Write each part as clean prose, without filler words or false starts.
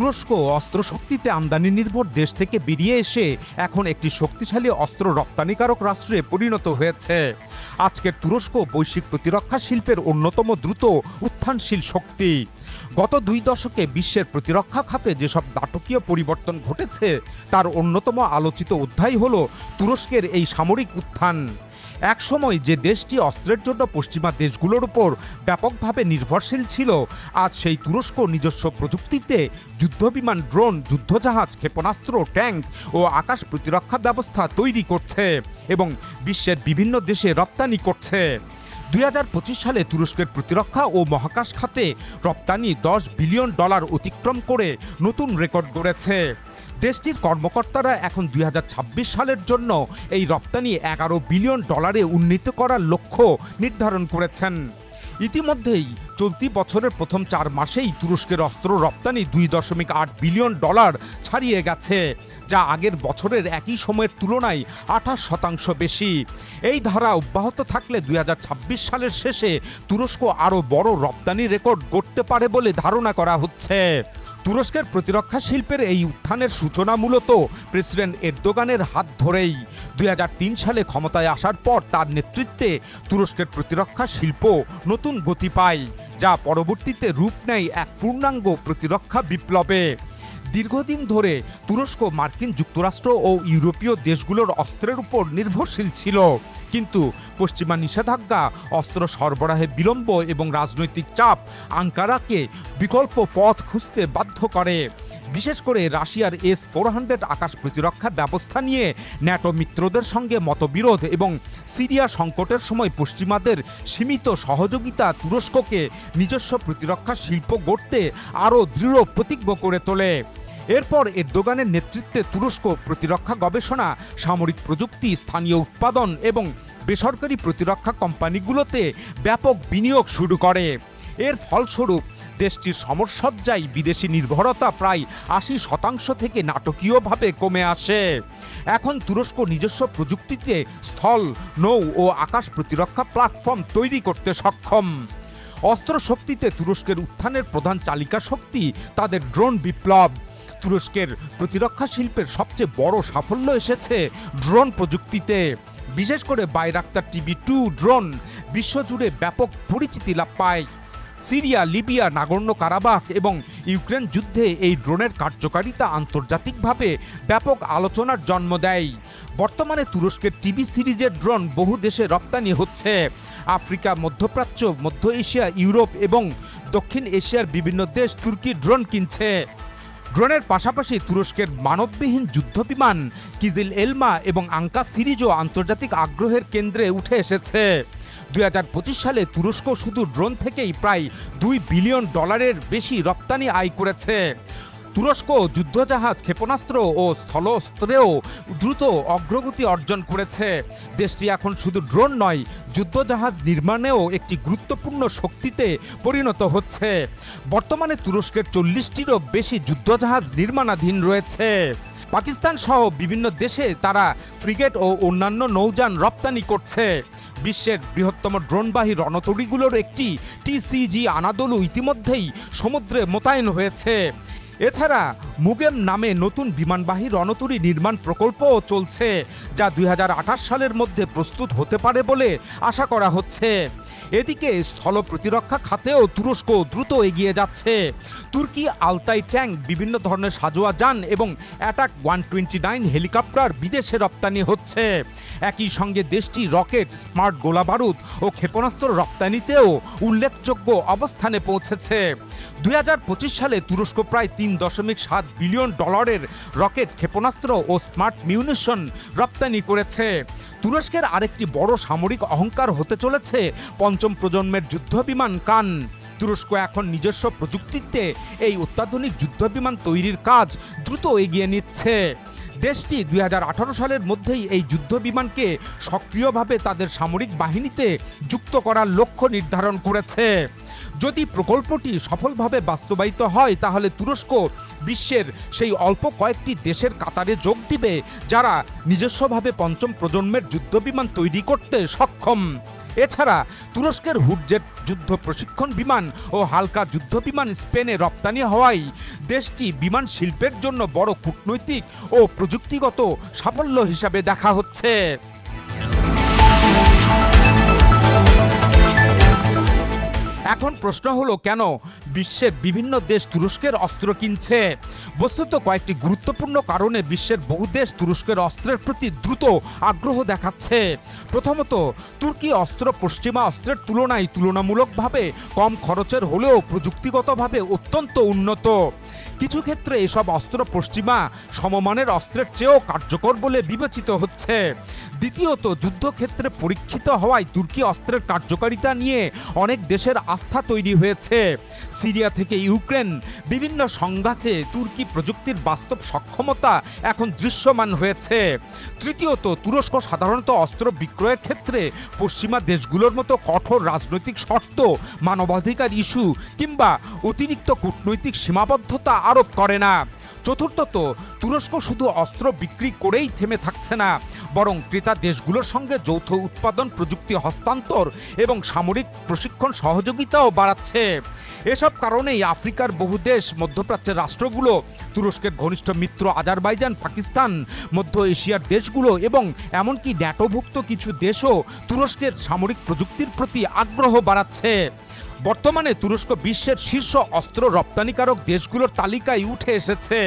তুরস্ক অস্ত্রশক্তিতে আমদানি নির্ভর দেশ থেকে বেরিয়ে এসে এখন একটি শক্তিশালী অস্ত্র রপ্তানিকারক রাষ্ট্রে পরিণত হয়েছে। আজকের তুরস্ক বৈশ্বিক প্রতিরক্ষা শিল্পের অন্যতম দ্রুত উত্থানশীল শক্তি। গত 2 দশকে বিশ্বের প্রতিরক্ষা খাতে যেসব নাটকীয় পরিবর্তন ঘটেছে তার অন্যতম আলোচিত অধ্যায় হল তুরস্কের এই সামরিক উত্থান। একসময় যে দেশটি অস্ত্রের জন্য পশ্চিমা দেশগুলোর উপর ব্যাপকভাবে নির্ভরশীল ছিল, আজ সেই তুরস্ক নিজস্ব প্রযুক্তিতে যুদ্ধবিমান, ড্রোন, যুদ্ধজাহাজ, ক্ষেপণাস্ত্র, ট্যাঙ্ক ও আকাশ প্রতিরক্ষা ব্যবস্থা তৈরি করছে এবং বিশ্বের বিভিন্ন দেশে রপ্তানি করছে। 2025 সালে তুরস্কের প্রতিরক্ষা ও মহাকাশ খাতে রপ্তানি $10 বিলিয়ন অতিক্রম করে নতুন রেকর্ড গড়েছে। দেশটির কর্মকর্তারা এখন 2026 সালের জন্য এই রপ্তানি $11 বিলিয়ন উন্নীত করার লক্ষ্য নির্ধারণ করেছেন। ইতিমধ্যেই চলতি বছরের প্রথম 4 মাসেই তুরস্কের অস্ত্র রপ্তানি $2.8 বিলিয়ন ছাড়িয়ে গেছে, যা আগের বছরের একই সময়ের তুলনায় 28% বেশি। এই ধারা অব্যাহত থাকলে 2026 সালের শেষে তুরস্ক আরও বড় রপ্তানি রেকর্ড গড়তে পারে বলে ধারণা করা হচ্ছে। তুরস্কের প্রতিরক্ষা শিল্পের এই উত্থানের সূচনা মূলত প্রেসিডেন্ট এরদোগানের হাত ধরেই। 2003 সালে ক্ষমতায় আসার পর তার নেতৃত্বে তুরস্কের প্রতিরক্ষা শিল্প নতুন গতি পায়, যা পরবর্তীতে রূপ নেয় এক পূর্ণাঙ্গ প্রতিরক্ষা বিপ্লবে। দীর্ঘদিন ধরে তুরস্ক মার্কিন যুক্তরাষ্ট্র ও ইউরোপীয় দেশগুলোর অস্ত্রের উপর নির্ভরশীল ছিল, কিন্তু পশ্চিমা নিষেধাজ্ঞা, অস্ত্র সরবরাহে বিলম্ব এবং রাজনৈতিক চাপ আঙ্কারাকে বিকল্প পথ খুঁজতে বাধ্য করে। বিশেষ করে রাশিয়ার S-400 আকাশ প্রতিরক্ষা ব্যবস্থা নিয়ে ন্যাটো মিত্রদের সঙ্গে মতবিরোধ এবং সিরিয়া সংকটের সময় পশ্চিমাদের সীমিত সহযোগিতা তুরস্ককে নিজস্ব প্রতিরক্ষা শিল্প গড়তে আরও দৃঢ় প্রতিজ্ঞ করে তোলে। এরপর এরদোগানের নেতৃত্বে তুরস্ক প্রতিরক্ষা গবেষণা, সামরিক প্রযুক্তি, স্থানীয় উৎপাদন এবং বেসরকারি প্রতিরক্ষা কোম্পানিগুলোতে ব্যাপক বিনিয়োগ শুরু করে। এর ফলস্বরূপ দেশটির সমরসজ্জায় বিদেশি নির্ভরতা প্রায় 80% থেকে নাটকীয়ভাবে কমে আসে। এখন তুরস্ক নিজস্ব প্রযুক্তিতে স্থল, নৌ ও আকাশ প্রতিরক্ষা প্ল্যাটফর্ম তৈরি করতে সক্ষম। অস্ত্র শক্তিতে তুরস্কের উত্থানের প্রধান চালিকা শক্তি তাদের ড্রোন বিপ্লব। তুরস্কের প্রতিরক্ষা শিল্পের সবচেয়ে বড় সাফল্য এসেছে ড্রোন প্রযুক্তিতে। বিশেষ করে বাইরাক্তার TB2 ড্রোন বিশ্বজুড়ে ব্যাপক পরিচিতি লাভ পায়। সিরিয়া, লিবিয়া, নাগর্নো কারাবাখ এবং ইউক্রেন যুদ্ধে এই ড্রোনের কার্যকারিতা আন্তর্জাতিকভাবে ব্যাপক আলোচনার জন্ম দেয়। বর্তমানে তুরস্কের TB সিরিজের ড্রোন বহু দেশে রপ্তানি হচ্ছে। আফ্রিকা, মধ্যপ্রাচ্য, মধ্য এশিয়া, ইউরোপ এবং দক্ষিণ এশিয়ার বিভিন্ন দেশ তুর্কি ড্রোন কিনছে। ড্রোনের পাশাপাশি তুরস্কের মানববিহীন যুদ্ধবিমান কিজিল এলমা এবং আঙ্কা সিরিজও আন্তর্জাতিক আগ্রহের কেন্দ্রে উঠে এসেছে। 2025 সালে তুরস্ক শুধু ড্রোন থেকেই প্রায় $2 বিলিয়ন বেশি রপ্তানি আয় করেছে। তুরস্ক যুদ্ধজাহাজ, ক্ষেপণাস্ত্র ও স্থলাস্ত্রেও দ্রুত অগ্রগতি অর্জন করেছে। দেশটি এখন শুধু ড্রোন নয়, যুদ্ধজাহাজ নির্মাণেও একটি গুরুত্বপূর্ণ শক্তিতে পরিণত হচ্ছে। বর্তমানে তুরস্কের 40টিরও বেশি যুদ্ধজাহাজ নির্মাণাধীন রয়েছে। পাকিস্তান সহ বিভিন্ন দেশে তারা ফ্রিগেট ও অন্যান্য নৌযান রপ্তানি করছে। বিশ্বের বৃহত্তম ড্রোনবাহী রণতরীগুলোর একটি TCG আনাদোলু ইতিমধ্যেই সমুদ্রে মোতায়েন হয়েছে। এছাড়া মুগেম নামে নতুন বিমানবাহী রণতরী নির্মাণ প্রকল্পও চলছে, যা 2028 সালের মধ্যে প্রস্তুত হতে পারে বলে আশা করা হচ্ছে। এদিকে স্থল প্রতিরক্ষা খাতেও তুরস্ক দ্রুত এগিয়ে যাচ্ছে। তুর্কি আলতাই ট্যাঙ্ক, বিভিন্ন ধরনের সাজোয়া যান এবং অ্যাটাক 129 হেলিকপ্টার বিদেশে রপ্তানি হচ্ছে। একই সঙ্গে দেশটি রকেট, স্মার্ট গোলাবারুদ ও ক্ষেপণাস্ত্র রপ্তানিতেও উল্লেখযোগ্য অবস্থানে পৌঁছেছে। 2025 সালে তুরস্ক প্রায় $3.7 বিলিয়ন রকেট, ক্ষেপণাস্ত্র ও স্মার্ট মিউনিশন রপ্তানি করেছে। তুরস্কের আরেকটি বড় সামরিক অহংকার হতে চলেছে পঞ্চম প্রজন্মের যুদ্ধবিমান কান। তুরস্ক এখন নিজস্ব প্রযুক্তিতে এই অত্যাধুনিক যুদ্ধবিমান তৈরির কাজ দ্রুত এগিয়ে নিচ্ছে। দেশটি 2018 সালের মধ্যেই এই যুদ্ধবিমানকে সক্রিয়ভাবে তাদের সামরিক বাহিনীতে যুক্ত করার লক্ষ্য নির্ধারণ করেছে। যদি প্রকল্পটি সফলভাবে বাস্তবায়িত হয় তাহলে তুরস্ক বিশ্বের সেই অল্প কয়েকটি দেশের কাতারে যোগ দিবে যারা নিজস্বভাবে পঞ্চম প্রজন্মের যুদ্ধবিমান তৈরি করতে সক্ষম। এছাড়া তুরস্কের হুডজেট যুদ্ধ প্রশিক্ষণ বিমান ও হালকা যুদ্ধ বিমান স্পেনে রপ্তানি হওয়ায় দেশটি বিমান শিল্পের জন্য বড় কূটনৈতিক ও প্রযুক্তিগত সাফল্য হিসাবে দেখা হচ্ছে। এখন প্রশ্ন হলো, কেন বিশ্বের বিভিন্ন দেশ তুরস্কের অস্ত্র কিনছে? বস্তুত কয়েকটি গুরুত্বপূর্ণ কারণে বিশ্বের বহু দেশ তুরস্কের অস্ত্রের প্রতি দ্রুত আগ্রহ দেখাচ্ছে। প্রথমত, তুর্কি অস্ত্র পশ্চিমা অস্ত্রের তুলনায় তুলনামূলকভাবে কম খরচের হলেও প্রযুক্তিগতভাবে অত্যন্ত উন্নত। কিছু ক্ষেত্রে এসব অস্ত্র পশ্চিমা সমমানের অস্ত্রের চেয়েও কার্যকর বলে বিবেচিত হচ্ছে। দ্বিতীয়ত, যুদ্ধক্ষেত্রে পরীক্ষিত হওয়ায় তুর্কি অস্ত্রের কার্যকারিতা নিয়ে অনেক দেশের আস্থা তৈরি হয়েছে। সিরিয়া থেকে ইউক্রেন বিভিন্ন সংঘাতে তুর্কি প্রযুক্তির বাস্তব সক্ষমতা এখন দৃশ্যমান হয়েছে। তৃতীয়ত, তুরস্ক সাধারণত অস্ত্র বিক্রয়ের ক্ষেত্রে পশ্চিমা দেশগুলোর মতো কঠোর রাজনৈতিক শর্ত, মানবাধিকার ইস্যু কিংবা অতিরিক্ত কূটনৈতিক সীমাবদ্ধতা আরোপ করে না। চতুর্থত, তুরস্ক শুধু অস্ত্র বিক্রি করেই থেমে থাকছে না, বরং ক্রেতা দেশগুলোর সঙ্গে যৌথ উৎপাদন, প্রযুক্তি হস্তান্তর এবং সামরিক প্রশিক্ষণ সহযোগিতাও বাড়াচ্ছে। এসব কারণেই আফ্রিকার বহু দেশ, মধ্যপ্রাচ্যের রাষ্ট্রগুলো, তুরস্কের ঘনিষ্ঠ মিত্র আজারবাইজান, পাকিস্তান, মধ্য এশিয়ার দেশগুলো এবং এমনকি ন্যাটোভুক্ত কিছু দেশও তুরস্কের সামরিক প্রযুক্তির প্রতি আগ্রহ বাড়াচ্ছে। বর্তমানে তুরস্ক বিশ্বের শীর্ষ অস্ত্র রপ্তানিকারক দেশগুলোর তালিকায় উঠে এসেছে।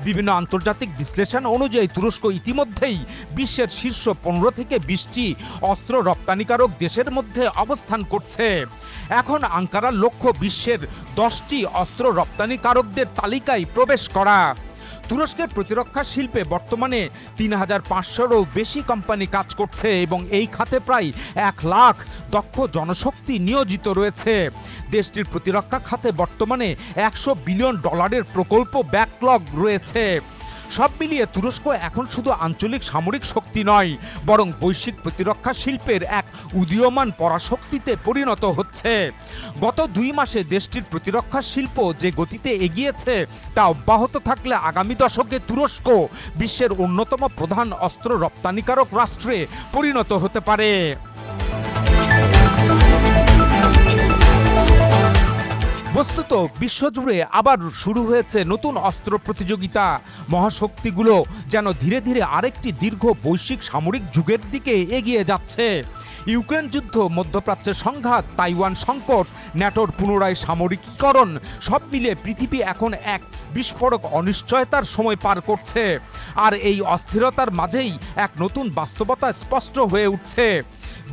বিভিন্ন আন্তর্জাতিক বিশ্লেষণ অনুযায়ী তুরস্ক ইতিমধ্যেই বিশ্বের শীর্ষ 15 থেকে 20টি অস্ত্র রপ্তানিকারক দেশের মধ্যে অবস্থান করছে। এখন আঙ্কারার লক্ষ্য বিশ্বের 10টি অস্ত্র রপ্তানিকারকদের তালিকায় প্রবেশ করা। তুরস্কের প্রতিরক্ষা শিল্পে বর্তমানে 3500-রও বেশি কোম্পানি কাজ করছে এবং এই খাতে প্রায় 1 লাখ দক্ষ জনশক্তি নিয়োজিত রয়েছে। দেশটির প্রতিরক্ষা খাতে বর্তমানে $100 বিলিয়ন প্রকল্প ব্যাকলগ রয়েছে। সব মিলিয়ে তুরস্ক এখন শুধু আঞ্চলিক সামরিক শক্তি নয়, বরং বৈশ্বিক প্রতিরক্ষা শিল্পের এক উদীয়মান পরাশক্তিতে পরিণত হচ্ছে। গত 2 মাসে দেশটির প্রতিরক্ষা শিল্প যে গতিতে এগিয়েছে তা অব্যাহত থাকলে আগামী দশকে তুরস্ক বিশ্বের অন্যতম প্রধান অস্ত্র রপ্তানিকারক রাষ্ট্রে পরিণত হতে পারে। বস্তুত বিশ্বজুড়ে আবার শুরু হয়েছে নতুন অস্ত্র প্রতিযোগিতা। মহাশক্তিগুলো যেন ধীরে ধীরে আরেকটি দীর্ঘ বৈশ্বিক সামরিক যুগের দিকে এগিয়ে যাচ্ছে। ইউক্রেন যুদ্ধ, মধ্যপ্রাচ্যের সংঘাত, তাইওয়ান সংকট, ন্যাটোর পুনরায় সামরিকীকরণ, সব মিলিয়ে পৃথিবী এখন এক বিস্ফোরক অনিশ্চয়তার সময় পার করছে। আর এই অস্থিরতার মাঝেই এক নতুন বাস্তবতা স্পষ্ট হয়ে উঠছে।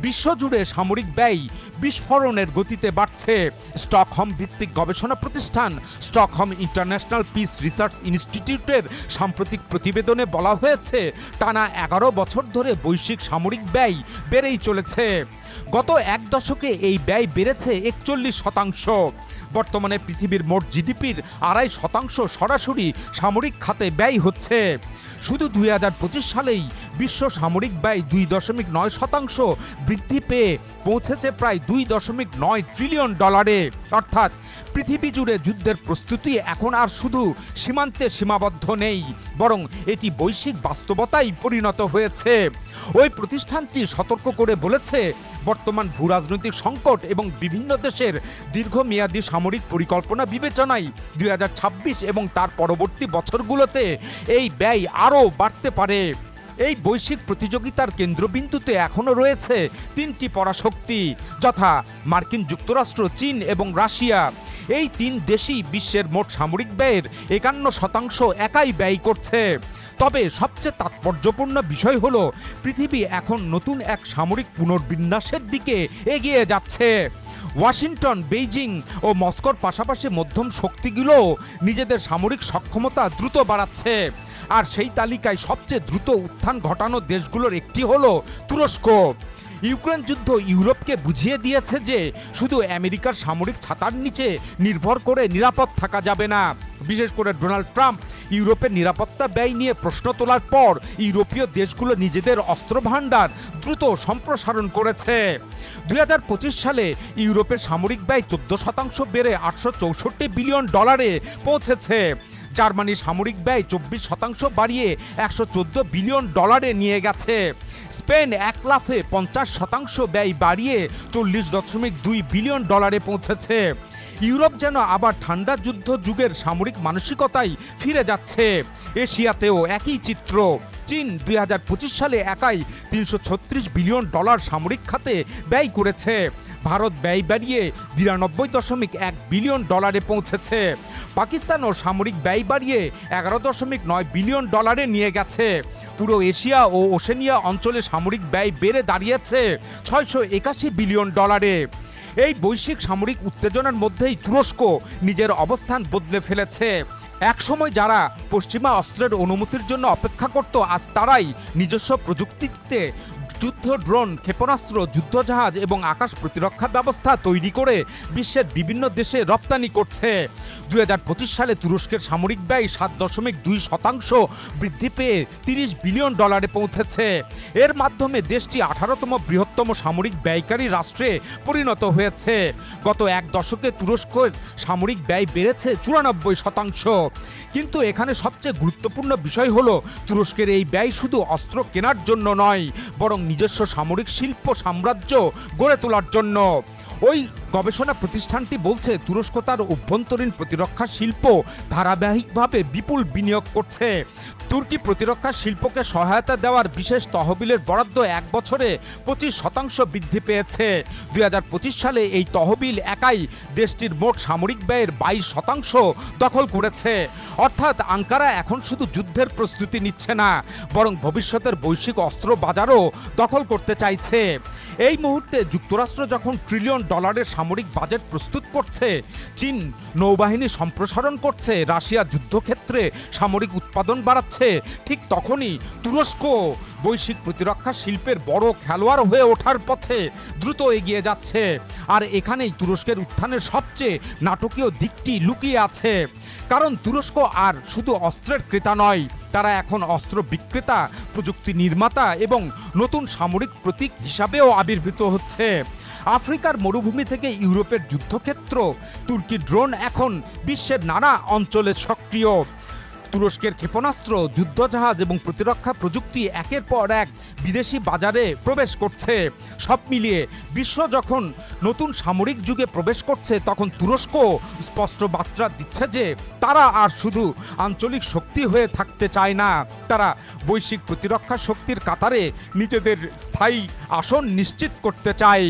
বিশ্বজুড়ে সামরিক ব্যয় বিস্ফোরণের গতিতে বাড়ছে। স্টকহোম ভিত্তিক গবেষণা প্রতিষ্ঠান স্টকহোম ইন্টারন্যাশনাল পিস রিসার্চ ইনস্টিটিউটের সাম্প্রতিক প্রতিবেদনে বলা হয়েছে, টানা 11 বছর ধরে বৈশ্বিক সামরিক ব্যয় বেড়েই চলেছে। গত 1 দশকে এই ব্যয় বেড়েছে 41%। বর্তমানে পৃথিবীর মোট জিডিপির 2.5% সরাসরি সামরিক খাতে ব্যয় হচ্ছে। শুধু 2025 সালেই বিশ্ব সামরিক ব্যয় 2.9% বৃদ্ধি পেয়ে পৌঁছেছে প্রায় $2.9 ট্রিলিয়ন। অর্থাৎ পৃথিবী জুড়ে যুদ্ধের প্রস্তুতি এখন আর শুধু সীমান্তে সীমাবদ্ধ নেই, বরং এটি বৈশ্বিক বাস্তবতায় পরিণত হয়েছে। ওই প্রতিষ্ঠানটি সতর্ক করে বলেছে, বর্তমান ভূরাজনৈতিক সংকট এবং বিভিন্ন দেশের দীর্ঘমেয়াদী সামরিক পরিকল্পনা বিবেচনায় 2026 এবং তার পরবর্তী বছরগুলোতে এই ব্যয় আরও বাড়তে পারে। এই বৈশ্বিক প্রতিযোগিতার কেন্দ্রবিন্দুতে এখনও রয়েছে 3টি পরাশক্তি, যথা মার্কিন যুক্তরাষ্ট্র, চীন এবং রাশিয়া। এই 3 দেশই বিশ্বের মোট সামরিক ব্যয়ের 51% একাই ব্যয় করছে। তবে সবচেয়ে তাৎপর্যপূর্ণ বিষয় হলো, পৃথিবী এখন নতুন এক সামরিক পুনর্বিন্যাসের দিকে এগিয়ে যাচ্ছে। ওয়াশিংটন, বেইজিং ও মস্কোর পাশাপাশি মধ্যম শক্তিগুলো নিজেদের সামরিক সক্ষমতা দ্রুত বাড়াচ্ছে। আর সেই তালিকায় সবচেয়ে দ্রুত উত্থান ঘটানো দেশগুলোর একটি হলো তুরস্ক। ইউক্রেন যুদ্ধ ইউরোপকে বুঝিয়ে দিয়েছে যে শুধু আমেরিকার সামরিক ছাতার নিচে নির্ভর করে নিরাপদ থাকা যাবে না। বিশেষ করে ডোনাল্ড ট্রাম্প ইউরোপের নিরাপত্তা ব্যয় নিয়ে প্রশ্ন তোলার পর ইউরোপীয় দেশগুলো নিজেদের অস্ত্র ভাণ্ডার দ্রুত সম্প্রসারণ করেছে। 2025 সালে ইউরোপের সামরিক ব্যয় 14% বেড়ে $864 বিলিয়ন পৌঁছেছে। জার্মানির সামরিক ব্যয় 24% বাড়িয়ে $114 বিলিয়ন নিয়ে গেছে। স্পেন এক লাফে 50% ব্যয় বাড়িয়ে $40.2 বিলিয়ন পৌঁছেছে। ইউরোপ যেন আবার ঠান্ডা যুদ্ধ যুগের সামরিক মানসিকতায় ফিরে যাচ্ছে। এশিয়াতেও একই চিত্র। চীন 2025 সালে একাই $336 বিলিয়ন সামরিক খাতে ব্যয় করেছে। ভারত ব্যয় বাড়িয়ে $92.1 বিলিয়ন পৌঁছেছে। পাকিস্তানও সামরিক ব্যয় বাড়িয়ে $11.9 বিলিয়ন নিয়ে গেছে। পুরো এশিয়া ও ওশেনিয়া অঞ্চলে সামরিক ব্যয় বেড়ে দাঁড়িয়েছে $681 বিলিয়ন। এই বৈশ্বিক সামরিক উত্তেজনার মধ্যেই তুরস্ক নিজের অবস্থান বদলে ফেলেছে। একসময় যারা পশ্চিমা অস্ত্রের অনুমতির জন্য অপেক্ষা করত, আজ তারাই নিজস্ব প্রযুক্তিতে যুদ্ধ ড্রোন, ক্ষেপণাস্ত্র, যুদ্ধজাহাজ এবং আকাশ প্রতিরক্ষা ব্যবস্থা তৈরি করে বিশ্বের বিভিন্ন দেশে রপ্তানি করছে। 2025 সালে তুরস্কের সামরিক ব্যয় 7.2% বৃদ্ধি পেয়ে $30 বিলিয়ন পৌঁছেছে। এর মাধ্যমে দেশটি 18তম বৃহত্তম সামরিক ব্যয়কারী রাষ্ট্রে পরিণত হয়েছে। গত এক দশকে তুরস্কের সামরিক ব্যয় বেড়েছে 94%। কিন্তু এখানে সবচেয়ে গুরুত্বপূর্ণ বিষয় হলো তুরস্কের এই ব্যয় শুধু অস্ত্র কেনার জন্য নয়, বরং নিজস্ব সামরিক শিল্প সাম্রাজ্য গড়ে তোলার জন্য। ওই গবেষণা প্রতিষ্ঠানটি বলছে তুরস্ক তার অভ্যন্তরীণ প্রতিরক্ষা শিল্প ধারাবাহিকভাবে বিপুল বিনিয়োগ করছে। তুর্কি প্রতিরক্ষা শিল্পকে সহায়তা দেওয়ার বিশেষ তহবিলের বরাদ্দ এক বছরে 25% বৃদ্ধি পেয়েছে। 2025 সালে এই তহবিল একাই দেশটির মোট সামরিক ব্যয়ের 22% দখল করেছে। অর্থাৎ আঙ্কারা এখন শুধু যুদ্ধের প্রস্তুতি নিচ্ছে না, বরং ভবিষ্যতের বৈশ্বিক অস্ত্র বাজারও দখল করতে চাইছে। এই মুহূর্তে যুক্তরাষ্ট্র যখন $1 ট্রিলিয়ন সামরিক বাজেট প্রস্তুত করছে, চীন নৌবাহিনী সম্প্রসারণ করছে, রাশিয়া যুদ্ধক্ষেত্রে সামরিক উৎপাদন বাড়াচ্ছে, ঠিক তখনই তুরস্ক বৈশ্বিক প্রতিরক্ষা শিল্পের বড় খেলোয়াড় হয়ে ওঠার পথে দ্রুত এগিয়ে যাচ্ছে। আর এখানেই তুরস্কের উত্থানের সবচেয়ে নাটকীয় দিকটি লুকিয়ে আছে। কারণ তুরস্ক আর শুধু অস্ত্রের ক্রেতা নয়, তারা এখন অস্ত্র বিক্রেতা, প্রযুক্তি নির্মাতা এবং নতুন সামরিক প্রতীক হিসাবেও আবির্ভূত হচ্ছে। আফ্রিকার মরুভূমি থেকে ইউরোপের যুদ্ধক্ষেত্র, তুর্কি ড্রোন এখন বিশ্বের নানা অঞ্চলে সক্রিয়। তুরস্কের ক্ষেপণাস্ত্র, যুদ্ধজাহাজ এবং প্রতিরক্ষা প্রযুক্তি একের পর এক বিদেশি বাজারে প্রবেশ করছে। সব মিলিয়ে বিশ্ব যখন নতুন সামরিক যুগে প্রবেশ করছে, তখন তুরস্ক স্পষ্ট বার্তা দিচ্ছে যে তারা আর শুধু আঞ্চলিক শক্তি হয়ে থাকতে চায় না, তারা বৈশ্বিক প্রতিরক্ষা শক্তির কাতারে নিজেদের স্থায়ী আসন নিশ্চিত করতে চায়।